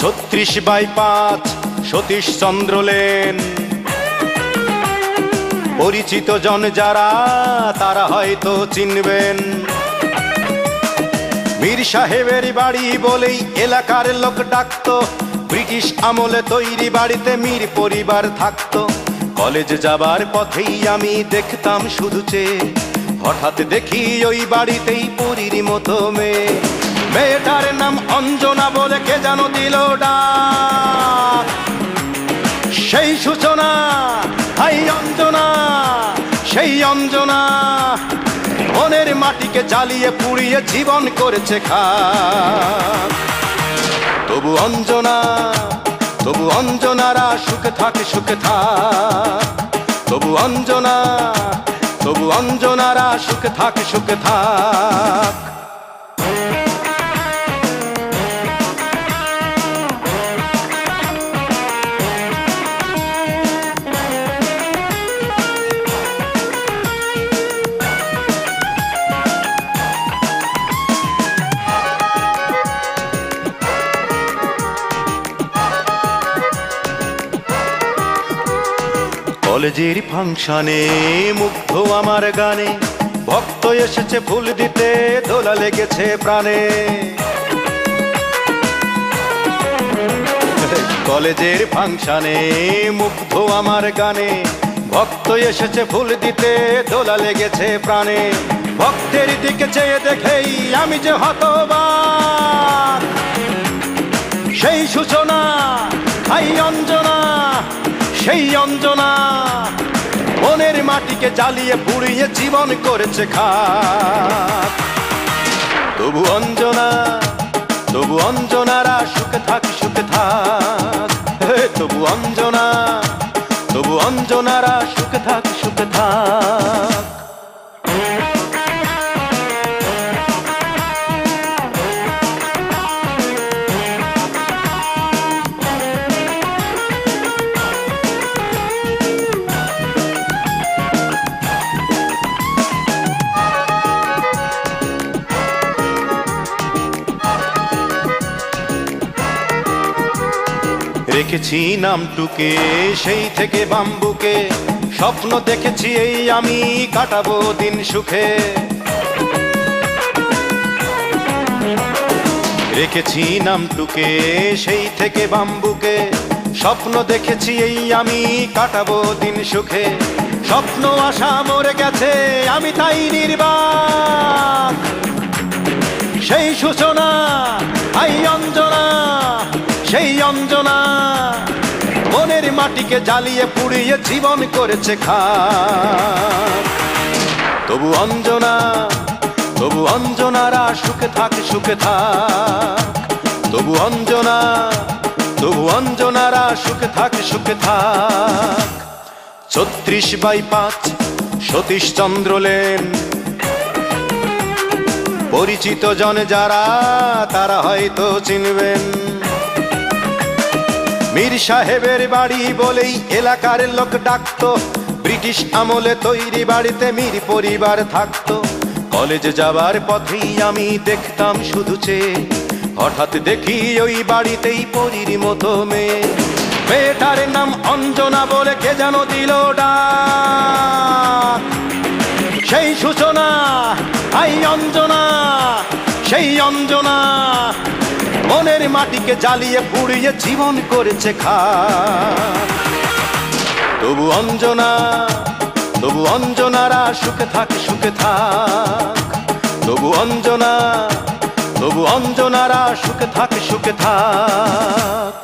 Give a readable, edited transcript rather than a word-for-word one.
36/5 সতীশ চন্দ্র lane. পরিচিত জন যারা তারা হয়তো চিনবেন। মীর সাহেবের বাড়ি বলেই এলাকার লোক ডাকতো। ব্রিটিশ আমলে তৈরি বাড়িতে মীর পরিবার থাকতো। কলেজ যাবার পথেই আমি দেখতাম শুধু চেয়ে, হঠাৎ দেখি ওই বাড়িতেই পরীর মতো মেয়ে। মেয়েটার নাম অঞ্জনা বলে কে যেন দিল ডাক। সেই সূচনা, হাই অঞ্জনা, সেই অঞ্জনা মনের মাটিকে জ্বালিয়ে পুড়িয়ে জীবন করেছে খাক। তবু অঞ্জনা, তবু অঞ্জনারা সুখে থাকে, সুখে থাক। তবু অঞ্জনা, তবু অঞ্জনারা সুখে থাকে, সুখে থাক। কলেজের ফাংশনে মুগ্ধ আমার গানে, ভক্ত এসেছে ফুল দিতে, দোলা লেগেছে প্রাণে। কলেজের ফাংশনে মুগ্ধ আমার গানে, ভক্ত এসেছে ফুল দিতে, দোলা লেগেছে প্রাণে। ভক্তের দিকে চেয়ে দেখেই আমি যে হতবাক। সেই সূচনা, হাই অঞ্জনা, সেই অঞ্জনা মনের মাটিকে জ্বালিয়ে পুড়িয়ে জীবন করেছে খাক। তবু অঞ্জনা, তবু অঞ্জনারা সুখে থাক, সুখে থাক। তবু অঞ্জনা, তবু অঞ্জনারা সুখে থাক, সুখে থাক। রেখেছি নামটুকে সেই থেকে বাম্বুকে, স্বপ্ন দেখেছি এই আমি কাটাবো দিন সুখে। রেখেছি নামটুকে সেই থেকে বাম্বুকে, স্বপ্ন দেখেছি এই আমি কাটাবো দিন সুখে। স্বপ্ন আশা মরে গেছে আমি তাই নির্বাক। সেই সূচনা, হাই অঞ্জনা, সেই অঞ্জনা মনের মাটিকে জ্বালিয়ে পুড়িয়ে জীবন করেছে খাক। তবু অঞ্জনা, তবু অঞ্জনারা সুখে থাক, সুখে থাক। তবু অঞ্জনা, তবু অঞ্জনারা সুখে থাক, সুখে থাক। 36/5 সতীশ চন্দ্র লেন। পরিচিত জন যারা তারা হয়তো চিনবেন। মীর সাহেবের বাড়ি বলেই এলাকার লোক ডাকতো। ব্রিটিশ আমলে তৈরি বাড়িতে মীর পরিবার থাকতো। কলেজ যাবার পথেই আমি দেখতাম শুধু চেয়ে, হঠাৎ দেখি ওই বাড়িতেই পরীর মতো মেয়ে। মেয়েটার নাম অঞ্জনা বলে কে যেন দিল ডাক। সেই সূচনা, হাই অঞ্জনা, সেই অঞ্জনা মনের মাটিকে জ্বালিয়ে পুড়িয়ে জীবন করেছে খাক। তবু অঞ্জনা, তবু অঞ্জনারা সুখে থাক, সুখে থাক। তবু অঞ্জনা, তবু অঞ্জনারা সুখে থাক, সুখে থাক।